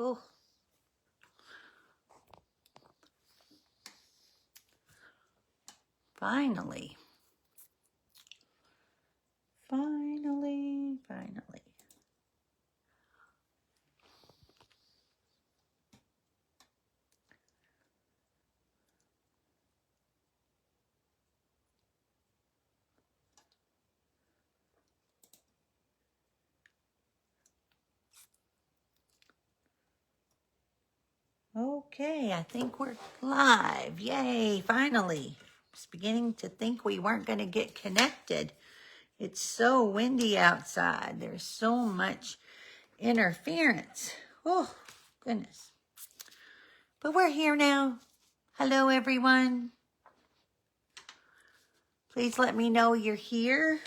Oh, finally. Finally. Okay, I think we're live. Yay, finally. I was beginning to think we weren't going to get connected. It's so windy outside. There's so much interference. Oh, goodness. But we're here now. Hello, everyone. Please let me know you're here.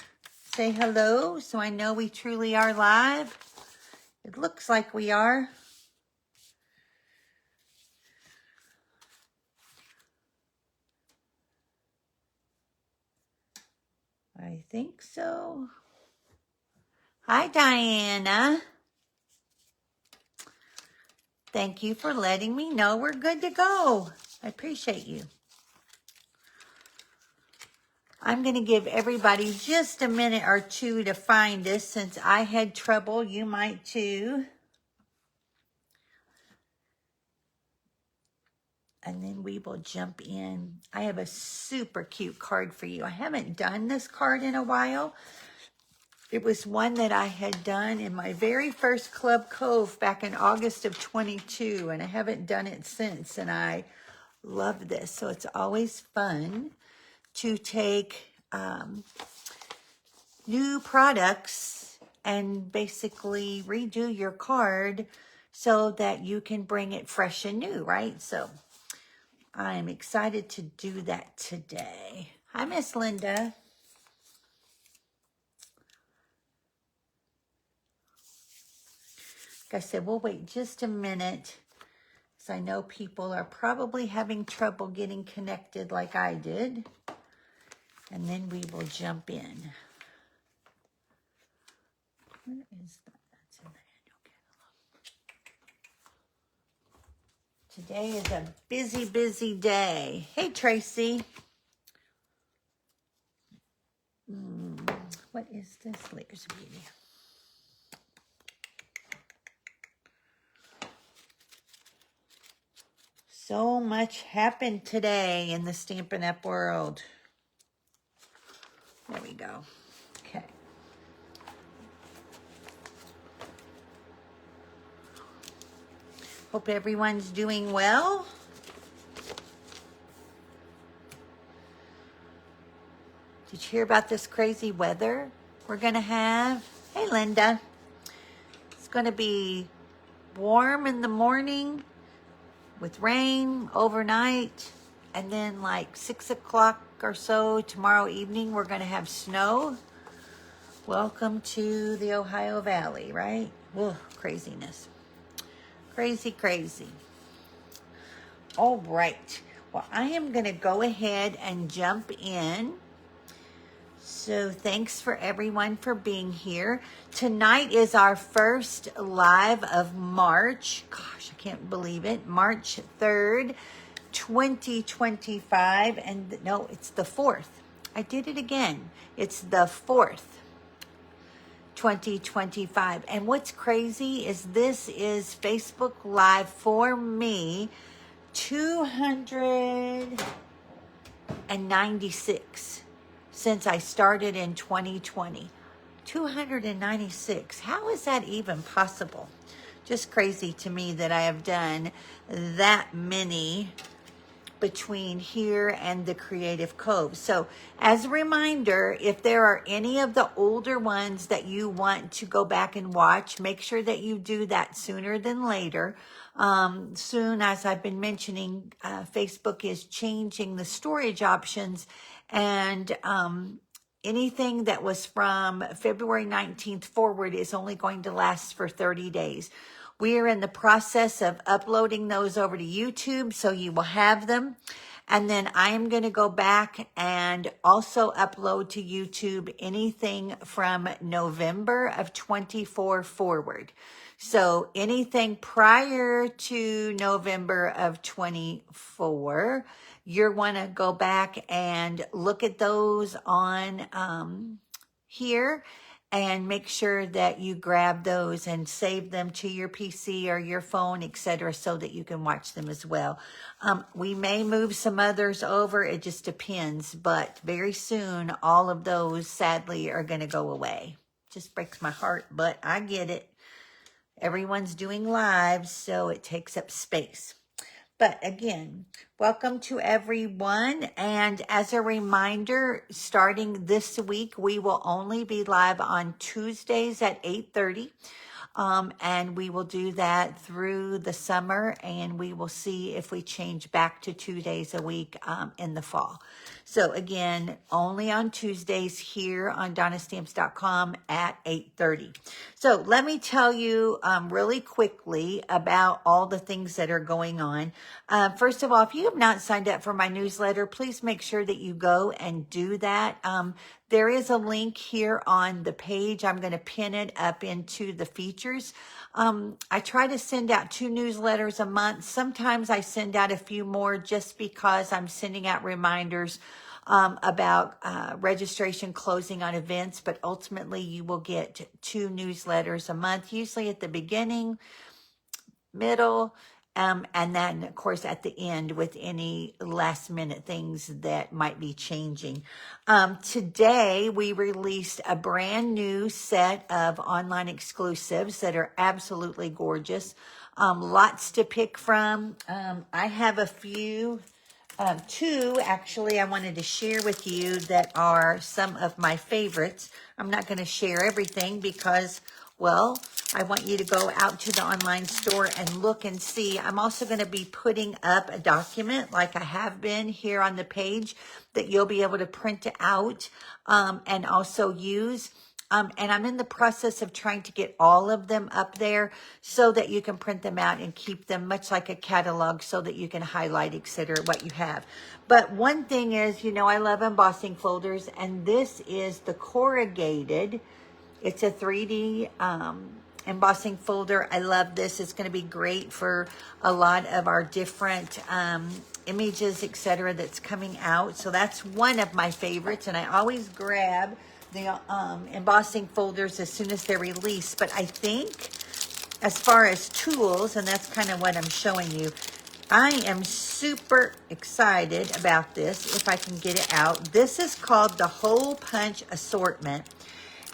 Say hello so I know we truly are live. It looks like we are. I think so. Hi, Diana. Thank you for letting me know we're good to go. I appreciate you. I'm going to give everybody just a minute or two to find us. Since I had trouble, you might too. And then we will jump in. I have a super cute card for you. I haven't done this card in a while. It was one that I had done in my very first Club Cove back in August of 22, and I haven't done it since, and I love this. So it's always fun to take new products and basically redo your card so that you can bring it fresh and new, right? So I'm excited to do that today. Hi, Miss Linda. Like I said, we'll wait just a minute, because I know people are probably having trouble getting connected like I did. And then we will jump in. Where is that? That's in the annual catalog. Today is a busy, busy day. Hey, Tracy. What is this? Layers of Beauty. So much happened today in the Stampin' Up! World. There we go. Okay. Hope everyone's doing well. Did you hear about this crazy weather we're going to have? Hey, Linda. It's going to be warm in the morning with rain overnight. And then like 6 o'clock or so tomorrow evening, we're going to have snow. Welcome to the Ohio Valley, right? Whoa, craziness. Crazy, crazy. All right. Well, I am going to go ahead and jump in. So thanks for everyone for being here. Tonight is our first live of March. Gosh, I can't believe it. March 3rd, 2025. And no, it's the 4th. I did it again. It's the 4th, 2025. And what's crazy is this is Facebook Live for me, 296 since I started in 2020. 296. How is that even possible? Just crazy to me that I have done that many between here and the Creative Cove. So as a reminder, if there are any of the older ones that you want to go back and watch, make sure that you do that sooner than later. Soon, as I've been mentioning, Facebook is changing the storage options, and anything that was from February 19th forward is only going to last for 30 days. We are in the process of uploading those over to YouTube, so you will have them. And then I am going to go back and also upload to YouTube anything from November of 24 forward. So anything prior to November of 24, you're want to go back and look at those on here and make sure that you grab those and save them to your PC or your phone, etc., so that you can watch them as well. We may move some others over. It just depends. But very soon, all of those, sadly, are going to go away. Just breaks my heart, but I get it. Everyone's doing lives, so it takes up space. But again, welcome to everyone. And as a reminder, starting this week, we will only be live on Tuesdays at 8:30. And we will do that through the summer, and we will see if we change back to 2 days a week in the fall. So again, only on Tuesdays here on DonnaStamps.com at 8:30. So let me tell you really quickly about all the things that are going on. First of all, if you have not signed up for my newsletter, please make sure that you go and do that. There is a link here on the page. I'm going to pin it up into the features. I try to send out 2 newsletters a month. Sometimes I send out a few more just because I'm sending out reminders about registration closing on events, but ultimately you will get 2 newsletters a month, usually at the beginning, middle, and then, of course, at the end with any last minute things that might be changing. Today, we released a brand new set of online exclusives that are absolutely gorgeous. Lots to pick from. I have a few, 2 actually, I wanted to share with you that are some of my favorites. I'm not going to share everything because, well, I want you to go out to the online store and look and see. I'm also going to be putting up a document like I have been here on the page that you'll be able to print out and also use. And I'm in the process of trying to get all of them up there so that you can print them out and keep them much like a catalog so that you can highlight, etc., what you have. But one thing is, you know, I love embossing folders, and this is the corrugated. It's a 3D embossing folder. I love this. It's going to be great for a lot of our different images, etc., that's coming out. So that's one of my favorites, and I always grab the embossing folders as soon as they're released. But I think as far as tools, and that's kind of what I'm showing you, I am super excited about this, if I can get it out. This is called the Hole Punch Assortment,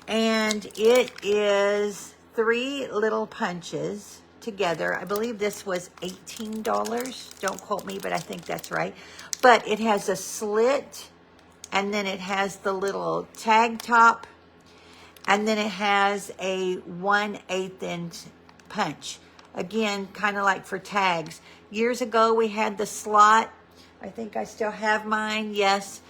and it is 3 little punches together. I believe this was $18. Don't quote me, but I think that's right. But it has a slit, and then it has the little tag top, and then it has a 1/8 inch punch. Again, kind of like for tags. Years ago, we had the slot. I think I still have mine, yes.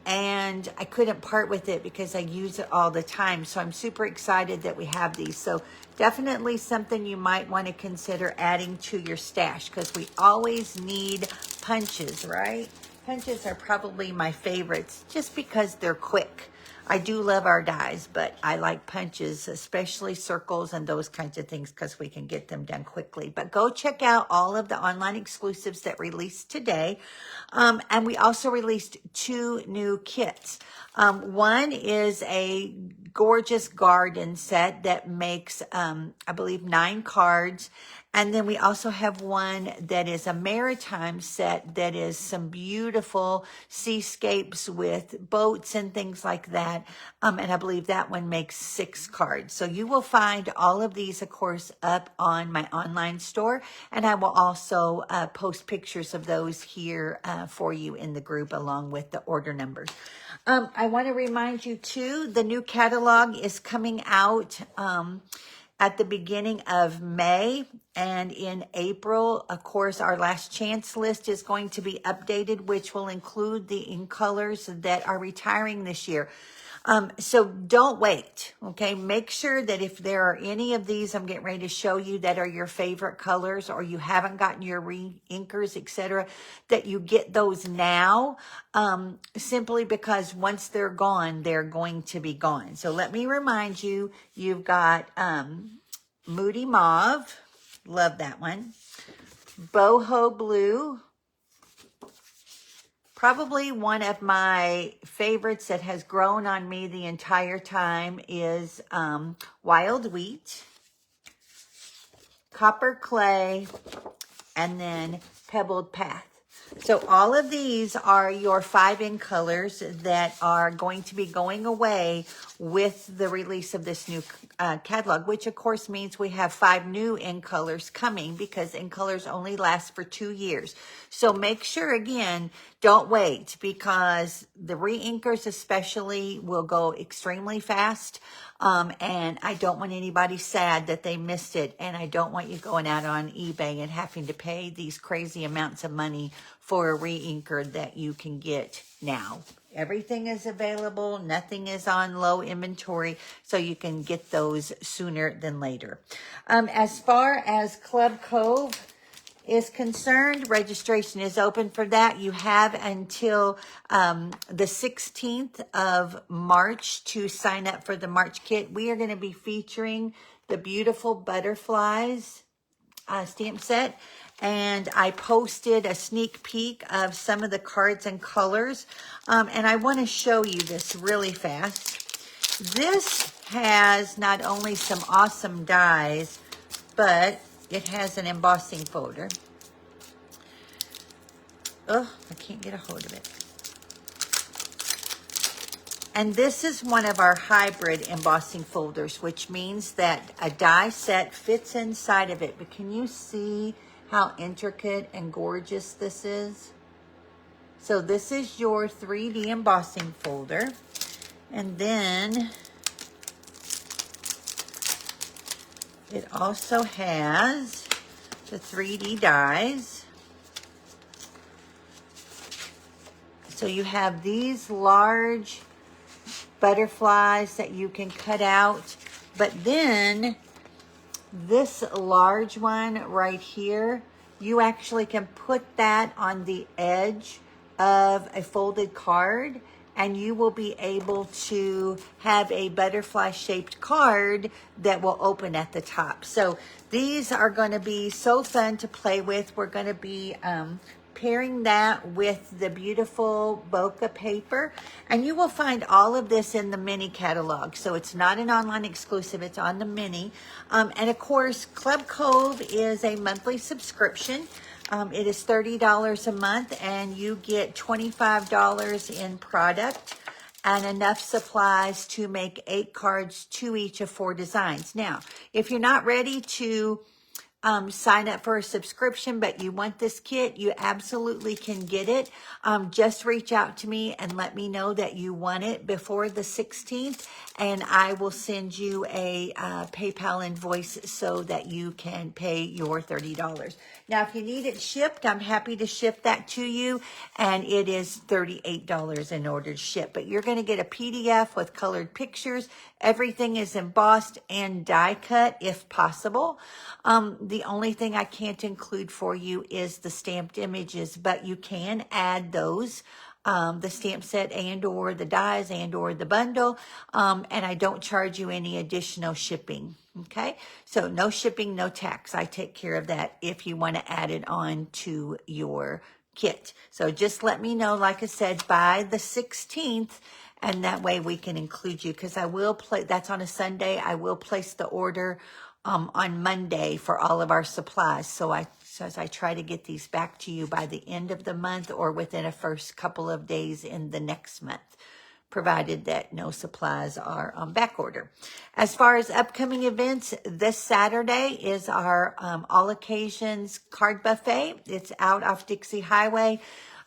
And I couldn't part with it because I use it all the time. So I'm super excited that we have these. So definitely something you might want to consider adding to your stash, because we always need punches, right? Punches are probably my favorites just because they're quick. I do love our dies, but I like punches, especially circles and those kinds of things, because we can get them done quickly. But go check out all of the online exclusives that released today. And we also released 2 new kits. One is a gorgeous garden set that makes, I believe, 9 cards. And then we also have one that is a maritime set that is some beautiful seascapes with boats and things like that. And I believe that one makes 6 cards. So you will find all of these, of course, up on my online store. And I will also post pictures of those here for you in the group along with the order numbers. I want to remind you, too, the new catalog is coming out at the beginning of May, and in April, of course, our last chance list is going to be updated, which will include the in colors that are retiring this year. So don't wait, okay? Make sure that if there are any of these I'm getting ready to show you that are your favorite colors, or you haven't gotten your re-inkers, etc., that you get those now, simply because once they're gone, they're going to be gone. So let me remind you, you've got Moody Mauve, love that one. Boho Blue, probably one of my favorites that has grown on me the entire time is Wild Wheat, Copper Clay, and then Pebbled Path. So all of these are your 5-in colors that are going to be going away with the release of this new catalog, which of course means we have 5 new in colors coming, because in colors only last for 2 years. So make sure, again, don't wait, because the re-inkers especially will go extremely fast. And I don't want anybody sad that they missed it. And I don't want you going out on eBay and having to pay these crazy amounts of money for a re-inker that you can get now. Everything is available. Nothing is on low inventory, so you can get those sooner than later. As far as Club Cove is concerned, registration is open for that. You have until the 16th of March to sign up for the March kit. We are going to be featuring the beautiful butterflies stamp set, and I posted a sneak peek of some of the cards and colors, and I want to show you this really fast. This has not only some awesome dies, but it has an embossing folder. Oh, I can't get a hold of it. And this is one of our hybrid embossing folders, which means that a die set fits inside of it. But can you see how intricate and gorgeous this is? So this is your 3D embossing folder. And then it also has the 3D dies. So you have these large butterflies that you can cut out, but then this large one right here, you actually can put that on the edge of a folded card, and you will be able to have a butterfly shaped card that will open at the top. So these are going to be so fun to play with. We're going to be pairing that with the beautiful bokeh paper, and you will find all of this in the mini catalog. So it's not an online exclusive, it's on the mini. And of course, Club Cove is a monthly subscription. It is $30 a month, and you get $25 in product and enough supplies to make 8 cards, 2 each of 4 designs. Now, if you're not ready to sign up for a subscription, but you want this kit, you absolutely can get it. Just reach out to me and let me know that you want it before the 16th, and I will send you a PayPal invoice so that you can pay your $30. Now, if you need it shipped, I'm happy to ship that to you, and it is $38 in order to ship. But you're going to get a PDF with colored pictures. Everything is embossed and die cut if possible. The only thing I can't include for you is the stamped images, but you can add those, the stamp set and or the dies and or the bundle, and I don't charge you any additional shipping. Okay, so no shipping, no tax. I take care of that if you want to add it on to your kit. So just let me know, like I said, by the 16th, and that way we can include you, because I will play, that's on a Sunday, I will place the order on Monday for all of our supplies. So as I try to get these back to you by the end of the month or within a first couple of days in the next month, provided that no supplies are on back order. As far as upcoming events, this Saturday is our All Occasions Card Buffet. It's out off Dixie Highway.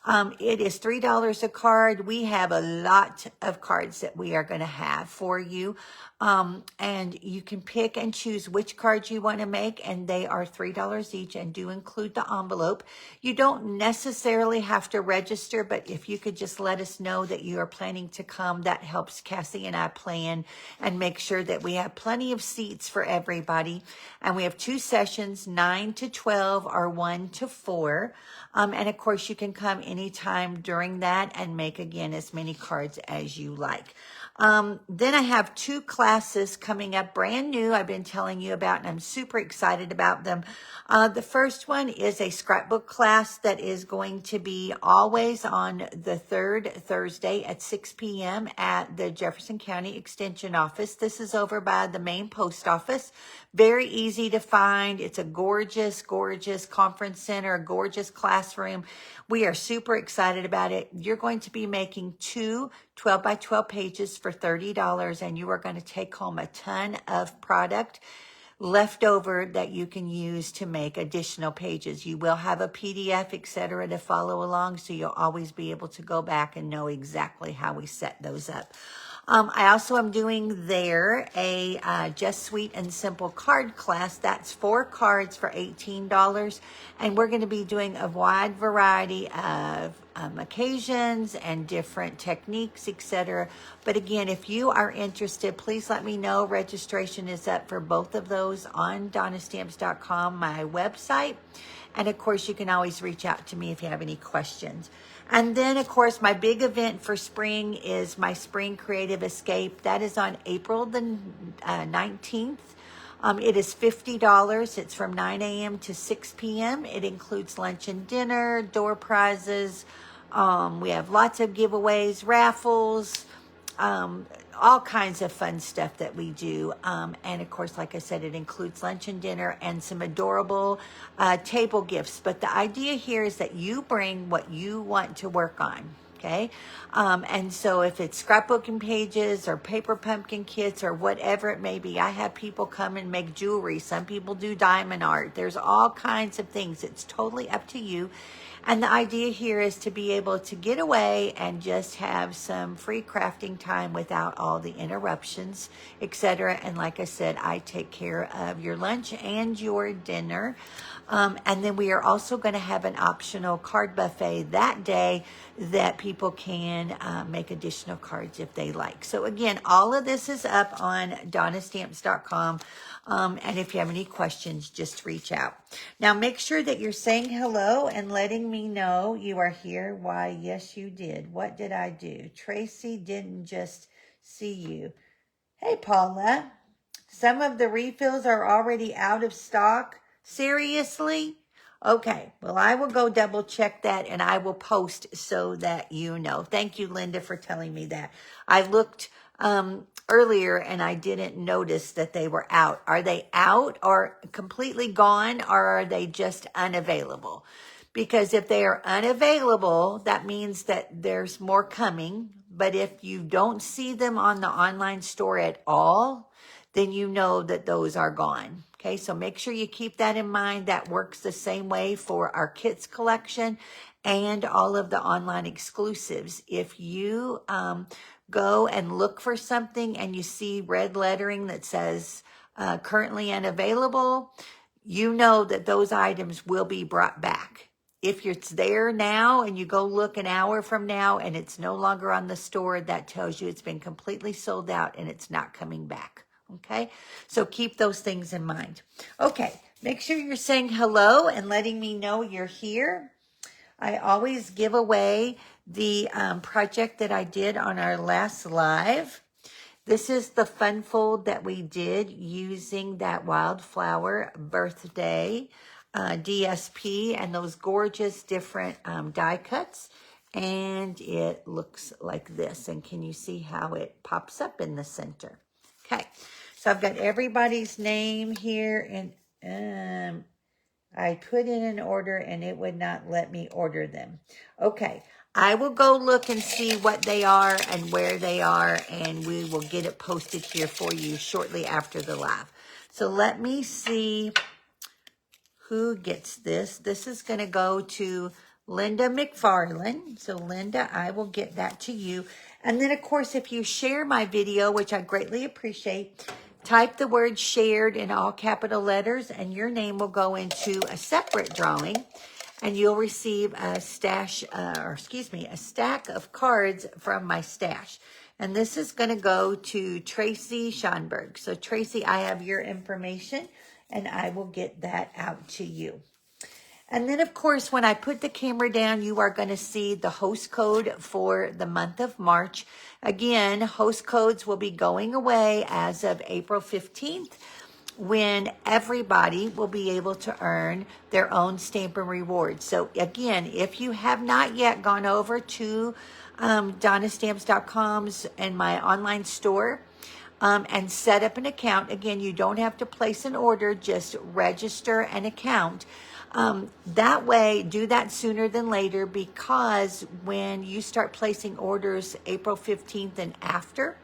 It is $3 a card. We have a lot of cards that we are going to have for you. And you can pick and choose which cards you want to make, and they are $3 each and do include the envelope. You don't necessarily have to register, but if you could just let us know that you are planning to come, that helps Cassie and I plan and make sure that we have plenty of seats for everybody. And we have 2 sessions, 9 to 12 or 1 to 4. And of course, you can come anytime during that and make, again, as many cards as you like. Then I have 2 classes coming up, brand new, I've been telling you about, and I'm super excited about them. The first one is a scrapbook class that is going to be always on the 3rd Thursday at 6 p.m. at the Jefferson County Extension Office. This is over by the main post office. Very easy to find. It's a gorgeous, gorgeous conference center, a gorgeous classroom. We are super excited about it. You're going to be making 2 12 by 12 pages for $30, and you are going to take home a ton of product left over that you can use to make additional pages. You will have a PDF, etc., to follow along, so you'll always be able to go back and know exactly how we set those up. I also am doing there a Just Sweet and Simple card class. That's 4 cards for $18. And we're going to be doing a wide variety of occasions and different techniques, etc. But again, if you are interested, please let me know. Registration is up for both of those on DonnaStamps.com, my website. And of course, you can always reach out to me if you have any questions. And then, of course, my big event for spring is my Spring Creative Escape. That is on April the 19th. It is $50. It's from 9 a.m. to 6 p.m. It includes lunch and dinner, door prizes. We have lots of giveaways, raffles, all kinds of fun stuff that we do. And of course, like I said, it includes lunch and dinner and some adorable table gifts. But the idea here is that you bring what you want to work on. Okay. And so if it's scrapbooking pages or paper pumpkin kits or whatever it may be, I have people come and make jewelry. Some people do diamond art. There's all kinds of things. It's totally up to you. And the idea here is to be able to get away and just have some free crafting time without all the interruptions, etc. And like I said, I take care of your lunch and your dinner. And then we are also going to have an optional card buffet that day that people can make additional cards if they like. So again, all of this is up on DonnaStamps.com. And if you have any questions, just reach out. Now, make sure that you're saying hello and letting me know you are here. Why, yes, you did. What did I do? Tracy didn't just see you. Hey, Paula. Some of the refills are already out of stock. Seriously? Okay. Well, I will go double check that and I will post so that you know. Thank you, Linda, for telling me that. I looked earlier and I didn't notice that they were out. Are they out or completely gone, or are they just unavailable? Because if they are unavailable, that means that there's more coming. But if you don't see them on the online store at all, then you know that those are gone. Okay, so make sure you keep that in mind. That works the same way for our kits collection and all of the online exclusives. If you go and look for something and you see red lettering that says currently unavailable, you know that those items will be brought back. If it's there now and you go look an hour from now and it's no longer on the store, that tells you it's been completely sold out and it's not coming back. Okay, so keep those things in mind. Okay, make sure you're saying hello and letting me know you're here. I always give away the project that I did on our last live. This is the fun fold that we did using that wildflower birthday DSP and those gorgeous different die cuts. And it looks like this. And can you see how it pops up in the center? Okay, so I've got everybody's name here, and I put in an order and it would not let me order them. Okay, I will go look and see what they are and where they are, and we will get it posted here for you shortly after the live. So let me see who gets this. This is going to go to Linda McFarland. So Linda, I will get that to you. And then of course, if you share my video, which I greatly appreciate, type the word shared in all capital letters and your name will go into a separate drawing and you'll receive a stack of cards from my stash. And this is going to go to Tracy Schonberg. So Tracy, I have your information and I will get that out to you. And then, of course, when I put the camera down, you are going to see the host code for the month of March. Again, host codes will be going away as of April 15th, when everybody will be able to earn their own Stampin' Rewards. So, again, if you have not yet gone over to DonnaStamps.com's and my online store, and set up an account. Again, you don't have to place an order, just register an account. That way, do that sooner than later, because when you start placing orders April 15th and after,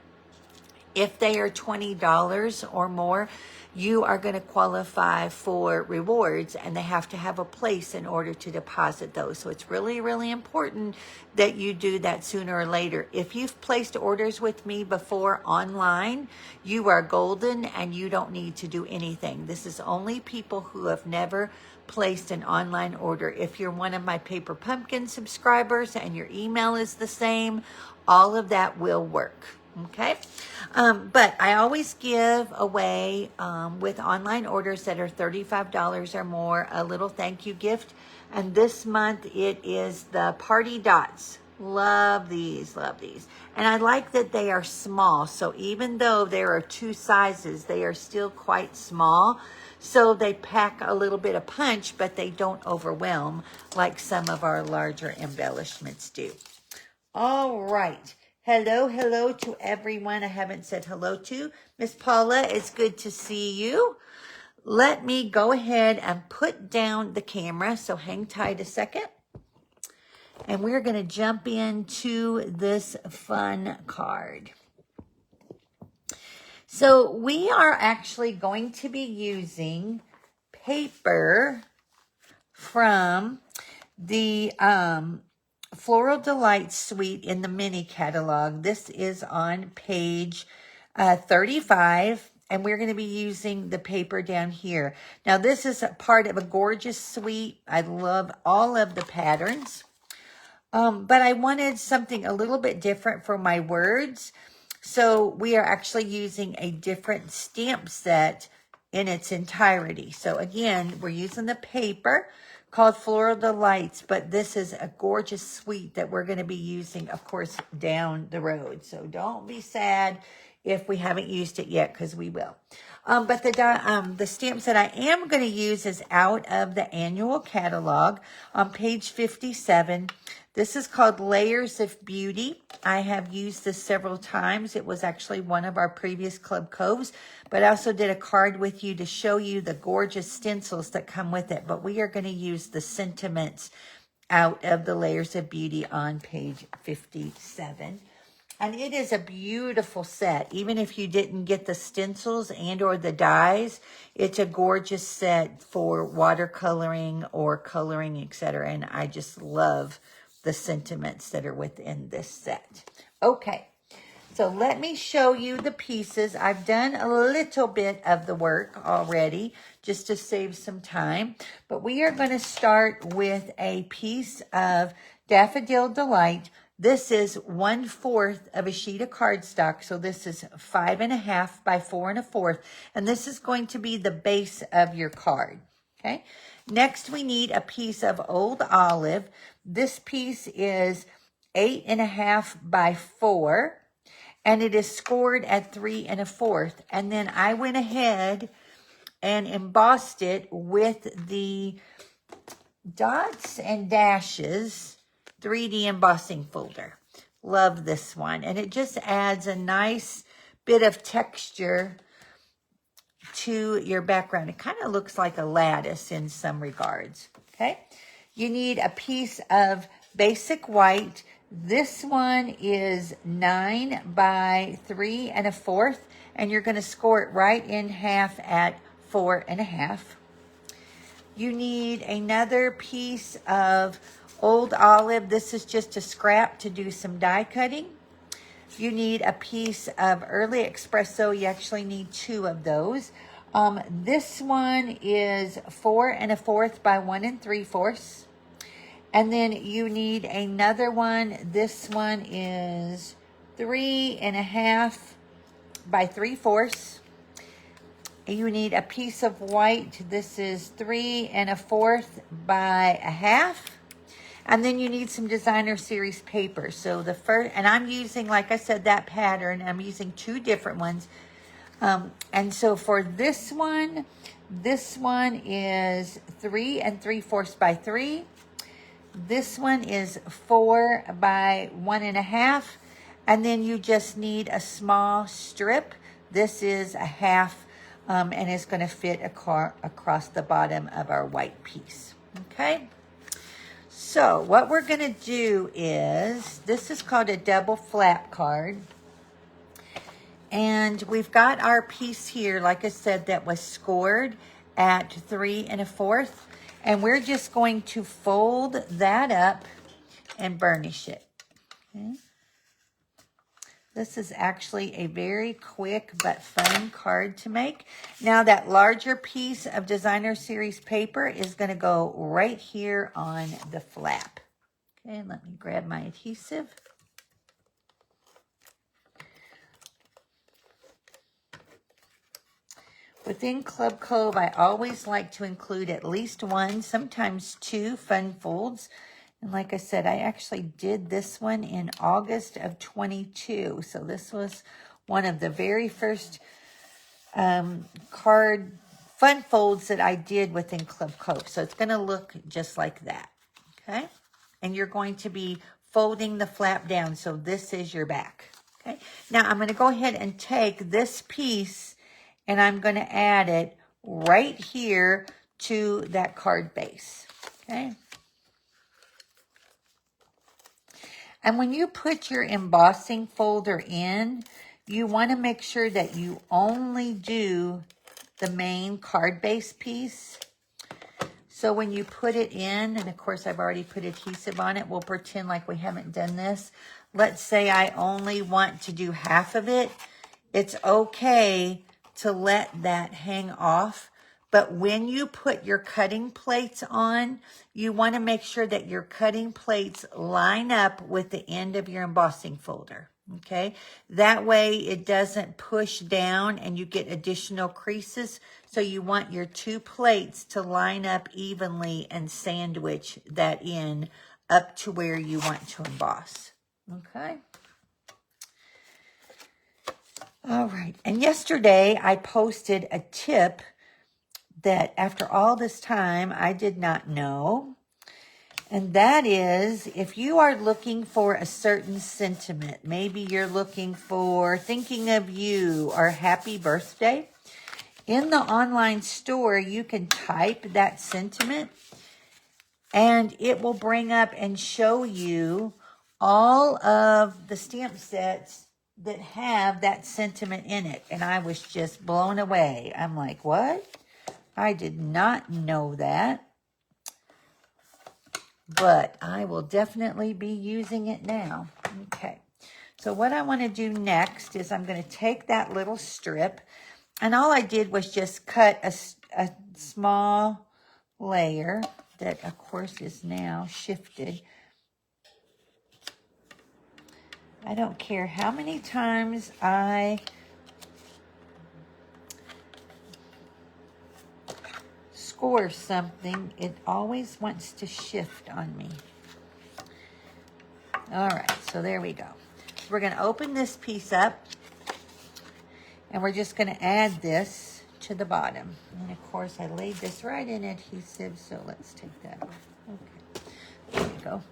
if they are $20 or more, you are going to qualify for rewards and they have to have a place in order to deposit those. So it's really, really important that you do that sooner or later. If you've placed orders with me before online, you are golden and you don't need to do anything. This is only people who have never placed an online order. If you're one of my Paper Pumpkin subscribers and your email is the same, all of that will work. Okay. But I always give away, with online orders that are $35 or more, a little thank you gift. And this month it is the Party Dots. Love these, love these. And I like that they are small. So even though there are two sizes, they are still quite small. So they pack a little bit of punch, but they don't overwhelm like some of our larger embellishments do. All right. Hello, hello to everyone I haven't said hello to. Miss Paula, it's good to see you. Let me go ahead and put down the camera, so hang tight a second. And we're going to jump into this fun card. So we are actually going to be using paper from the Floral Delights suite in the mini catalog. This is on page 35, and we're going to be using the paper down here. Now, this is a part of a gorgeous suite. I love all of the patterns, but I wanted something a little bit different for my words. So we are actually using a different stamp set in its entirety. So again, we're using the paper called Floral Delights, but this is a gorgeous suite that we're going to be using, of course, down the road. So don't be sad if we haven't used it yet, because we will. But the stamps that I am going to use is out of the annual catalog on page 57. This is called Layers of Beauty. I have used this several times. It was actually one of our previous Club Coves, but I also did a card with you to show you the gorgeous stencils that come with it. But we are going to use the sentiments out of the Layers of Beauty on page 57. And it is a beautiful set. Even if you didn't get the stencils and or the dies, it's a gorgeous set for watercoloring or coloring, etc. And I just love the sentiments that are within this set. Okay, so let me show you the pieces. I've done a little bit of the work already just to save some time, but we are going to start with a piece of Daffodil Delight. This is 1/4 of a sheet of cardstock, so this is 5.5 by 4 1/4, and this is going to be the base of your card. Okay. Next, we need a piece of Old Olive. This piece is 8.5 by 4, and it is scored at 3 1/4. And then I went ahead and embossed it with the dots and dashes 3D embossing folder. Love this one. And it just adds a nice bit of texture to your background. It kind of looks like a lattice in some regards. Okay. You need a piece of basic white. This one is 9 by 3 1/4, and you're going to score it right in half at 4 1/2. You need another piece of Old olive. This is just a scrap to do some die cutting. You need a piece of early espresso. You actually need 2 of those. This one is 4 1/4 by 1 3/4. And then you need another one. This one is 3 1/2 by 3/4. You need a piece of white. This is 3 1/4 by 1/2. And then you need some designer series paper. So the first, and I'm using, like I said, that pattern. I'm using 2 different ones. And so for this one is 3 3/4 by 3. This one is 4 by 1 1/2. And then you just need a small strip. This is a 1/2, and it's going to fit across the bottom of our white piece. Okay. So what we're going to do is, this is called a double flap card. And we've got our piece here, like I said, that was scored at 3 1/4. And we're just going to fold that up and burnish it. Okay. This is actually a very quick but fun card to make. Now that larger piece of designer series paper is going to go right here on the flap. Okay, let me grab my adhesive. Within Club Cove, I always like to include at least 1, sometimes 2 fun folds. And like I said, I actually did this one in August of 22. So this was one of the very first card fun folds that I did within Club Cove. So it's going to look just like that. Okay. And you're going to be folding the flap down. So this is your back. Okay. Now I'm going to go ahead and take this piece and I'm going to add it right here to that card base. Okay. And when you put your embossing folder in, you want to make sure that you only do the main card base piece. So when you put it in, and of course I've already put adhesive on it, we'll pretend like we haven't done this. Let's say I only want to do half of it. It's okay to let that hang off. But when you put your cutting plates on, you want to make sure that your cutting plates line up with the end of your embossing folder, okay? That way it doesn't push down and you get additional creases. So you want your 2 plates to line up evenly and sandwich that in up to where you want to emboss, okay? All right, and yesterday I posted a tip that after all this time, I did not know. And that is, if you are looking for a certain sentiment, maybe you're looking for thinking of you or happy birthday, in the online store, you can type that sentiment and it will bring up and show you all of the stamp sets that have that sentiment in it. And I was just blown away. I'm like, what? I did not know that, but I will definitely be using it now. Okay, so what I want to do next is I'm going to take that little strip, and all I did was just cut a small layer that, of course, is now shifted. I don't care how many times I score something, it always wants to shift on me. All right, so there we go. We're going to open this piece up, and we're just going to add this to the bottom. And of course, I laid this right in adhesive, so let's take that off. Okay, there we go.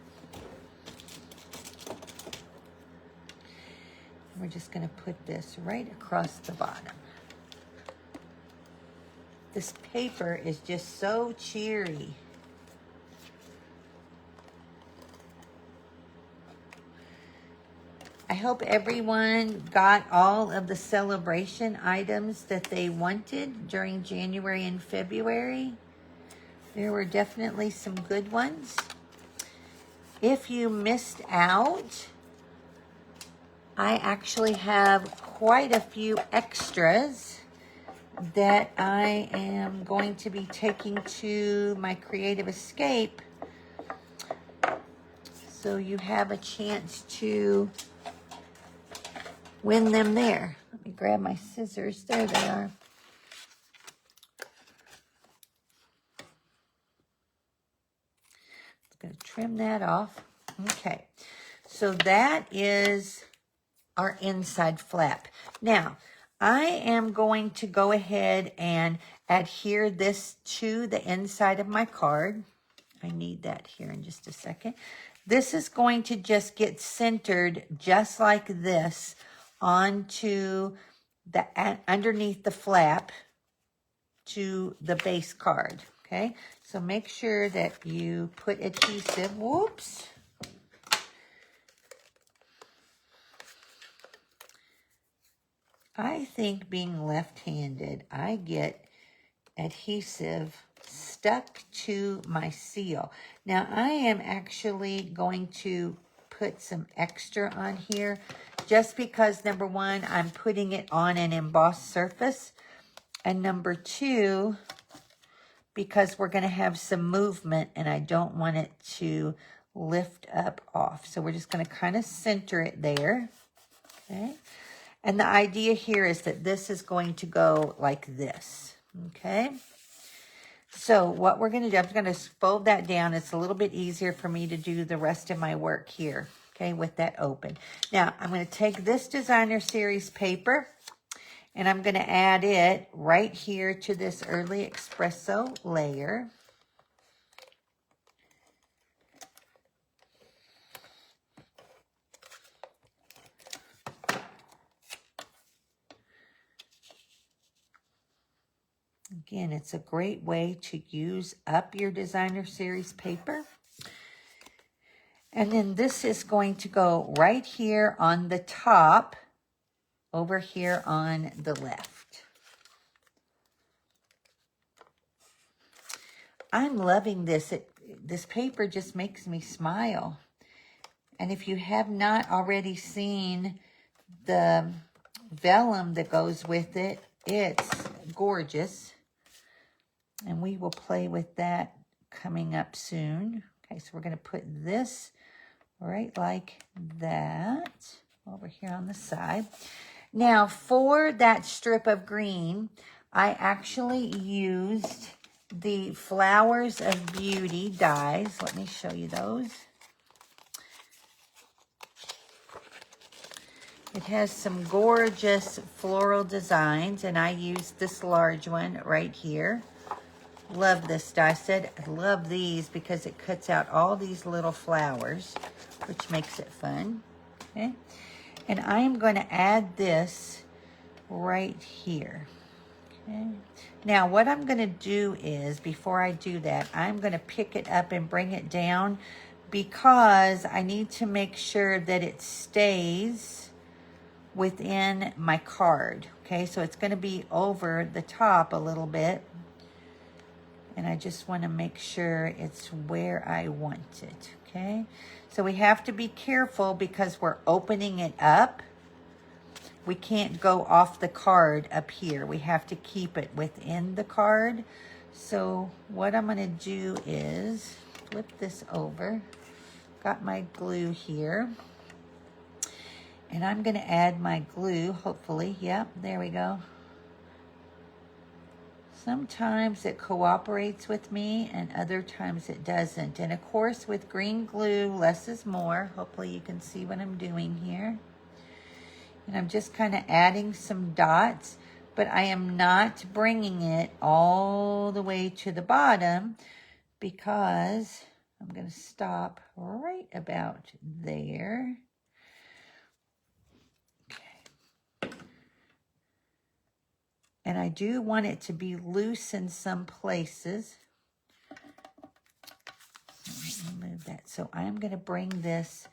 We're just going to put this right across the bottom. This paper is just so cheery. I hope everyone got all of the celebration items that they wanted during January and February. There were definitely some good ones. If you missed out, I actually have quite a few extras that I am going to be taking to my Creative Escape. So you have a chance to win them there. Let me grab my scissors. There they are. Just going to trim that off. Okay. So that is our inside flap. Now, I am going to go ahead and adhere this to the inside of my card. I need that here in just a second. This is going to just get centered just like this onto the underneath the flap to the base card. Okay, so make sure that you put adhesive. Whoops. I think being left-handed, I get adhesive stuck to my seal. Now, I am actually going to put some extra on here just because, number one, I'm putting it on an embossed surface. And number two, because we're going to have some movement and I don't want it to lift up off. So we're just going to kind of center it there. Okay. And the idea here is that this is going to go like this, okay? So what we're going to do, I'm going to fold that down. It's a little bit easier for me to do the rest of my work here, okay, with that open. Now, I'm going to take this Designer Series paper, and I'm going to add it right here to this Early Espresso layer. Again, it's a great way to use up your Designer Series paper. And then this is going to go right here on the top, over here on the left. I'm loving this. This paper just makes me smile. And if you have not already seen the vellum that goes with it, it's gorgeous. And we will play with that coming up soon. Okay, so we're going to put this right like that over here on the side. Now, for that strip of green, I actually used the Flowers of Beauty dies. Let me show you those. It has some gorgeous floral designs, and I used this large one right here. Love this die set. I love these because it cuts out all these little flowers, which makes it fun. Okay. And I am going to add this right here. Okay. Now, what I'm going to do is, before I do that, I'm going to pick it up and bring it down because I need to make sure that it stays within my card. Okay, so it's going to be over the top a little bit. And I just want to make sure it's where I want it, okay? So we have to be careful because we're opening it up. We can't go off the card up here. We have to keep it within the card. So what I'm going to do is flip this over. Got my glue here. And I'm going to add my glue, hopefully. Yep, there we go. Sometimes it cooperates with me and other times it doesn't. And of course, with green glue, less is more. Hopefully you can see what I'm doing here. And I'm just kind of adding some dots, but I am not bringing it all the way to the bottom because I'm going to stop right about there. And I do want it to be loose in some places. Move that. So I'm going to bring this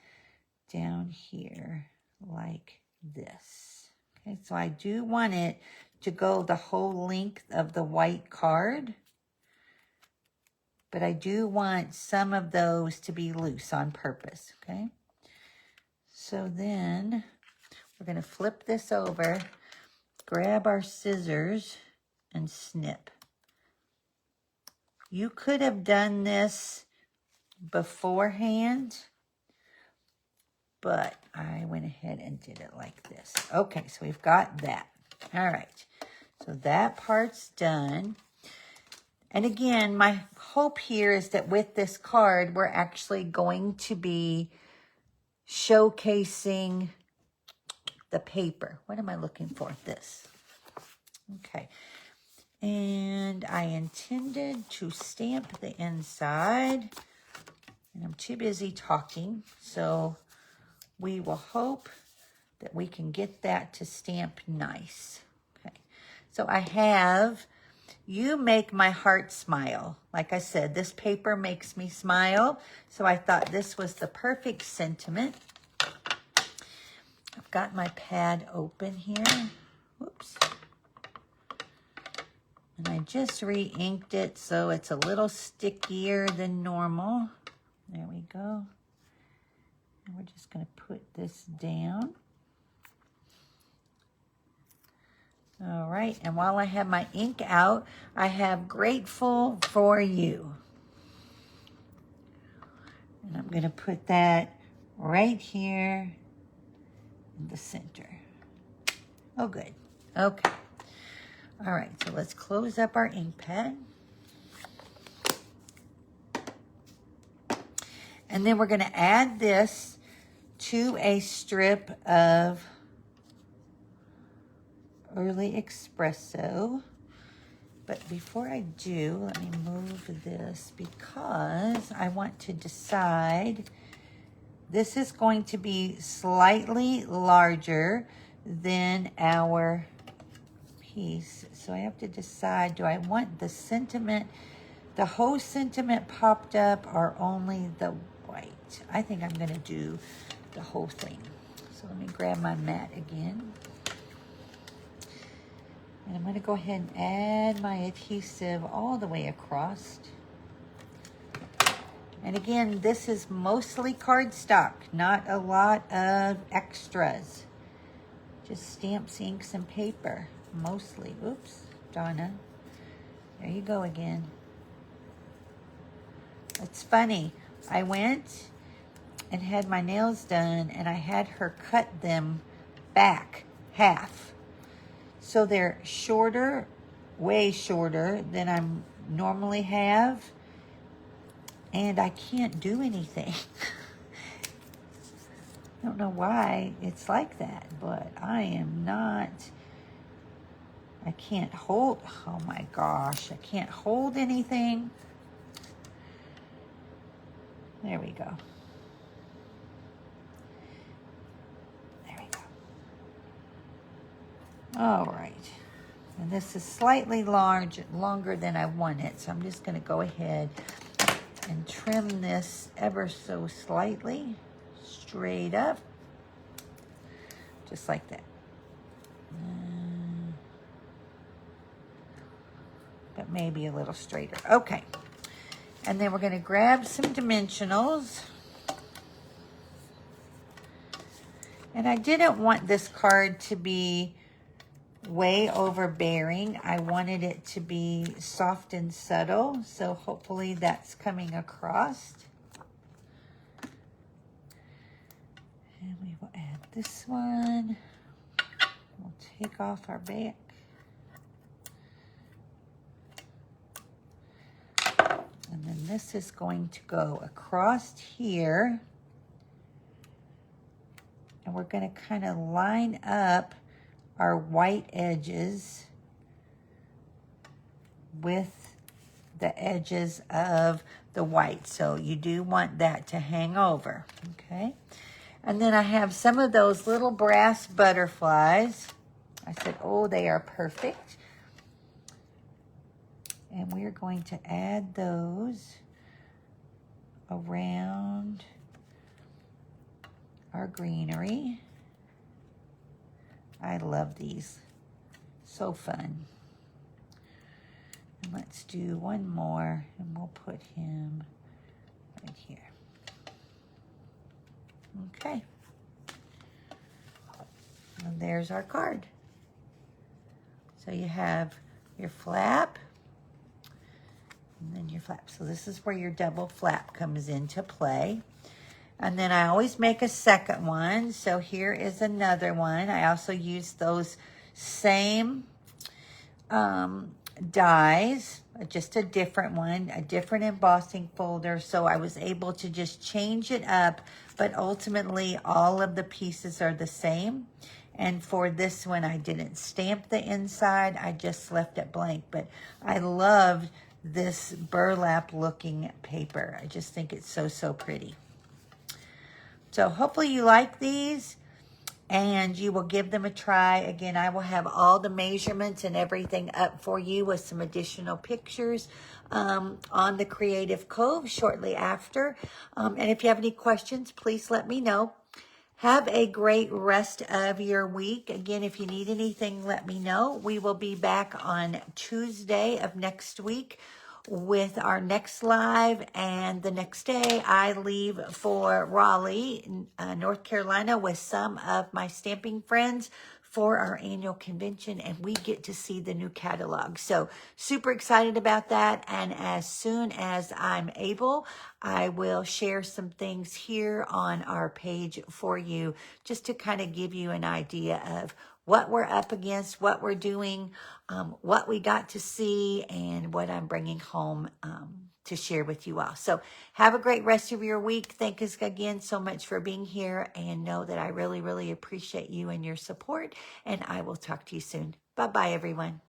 down here like this. Okay, so I do want it to go the whole length of the white card. but I do want some of those to be loose on purpose, okay? So then we're going to flip this over, grab our scissors, and snip. You could have done this beforehand, but I went ahead and did it like this. Okay, so we've got that. All right, so that part's done. And again, my hope here is that with this card, we're actually going to be showcasing the paper. What am I looking for? This. Okay. And I intended to stamp the inside, and I'm too busy talking, so we will hope that we can get that to stamp nice. Okay, so I have, you make my heart smile. Like I said, this paper makes me smile, so I thought this was the perfect sentiment. I've got my pad open here. Whoops. And I just re-inked it so it's a little stickier than normal. There we go. And we're just going to put this down. All right, and while I have my ink out, I have Grateful for You. And I'm going to put that right here in the center. Oh, good. Okay. All right, so let's close up our ink pad. And then we're going to add this to a strip of Early Espresso. But before I do, let me move this because I want to decide. This is going to be slightly larger than our piece. So I have to decide, do I want the sentiment, the whole sentiment popped up, or only the white? I think I'm going to do the whole thing. So let me grab my mat again. And I'm going to go ahead and add my adhesive all the way across. And again, this is mostly cardstock, not a lot of extras. Just stamps, inks, and paper, mostly. Oops, Donna. There you go again. It's funny. I went and had my nails done, and I had her cut them back half. So they're shorter, way shorter than I normally have. And I can't do anything. I don't know why it's like that, but I am not, I can't hold, oh my gosh, I can't hold anything. There we go. There we go. All right. And this is slightly longer than I want it, so I'm just going to go ahead and trim this ever so slightly, straight up, just like that. But maybe a little straighter. Okay. And then we're going to grab some dimensionals. And I didn't want this card to be way overbearing. I wanted it to be soft and subtle, so hopefully that's coming across. And we will add this one. We'll take off our back. And then this is going to go across here. And we're going to kind of line up our white edges with the edges of the white. So you do want that to hang over, okay? And then I have some of those little brass butterflies. I said, oh, they are perfect. And we're going to add those around our greenery. I love these. So fun. Let's do one more, and we'll put him right here. Okay. And there's our card. So you have your flap, and then your flap. So this is where your double flap comes into play. And then I always make a second one. So here is another one. I also use those same dies, just a different one, a different embossing folder. So I was able to just change it up, but ultimately all of the pieces are the same. And for this one, I didn't stamp the inside. I just left it blank, but I loved this burlap looking paper. I just think it's so, so pretty. So hopefully you like these and you will give them a try. Again, I will have all the measurements and everything up for you with some additional pictures on the Creative Cove shortly after. And if you have any questions, please let me know. Have a great rest of your week. Again, if you need anything, let me know. We will be back on Tuesday of next week with our next live, and the next day I leave for Raleigh, North Carolina with some of my stamping friends for our annual convention, and we get to see the new catalog. So super excited about that, and as soon as I'm able, I will share some things here on our page for you just to kind of give you an idea of what we're up against, what we're doing, what we got to see, and what I'm bringing home to share with you all. So have a great rest of your week. Thank you again so much for being here, and know that I really, really appreciate you and your support, and I will talk to you soon. Bye-bye, everyone.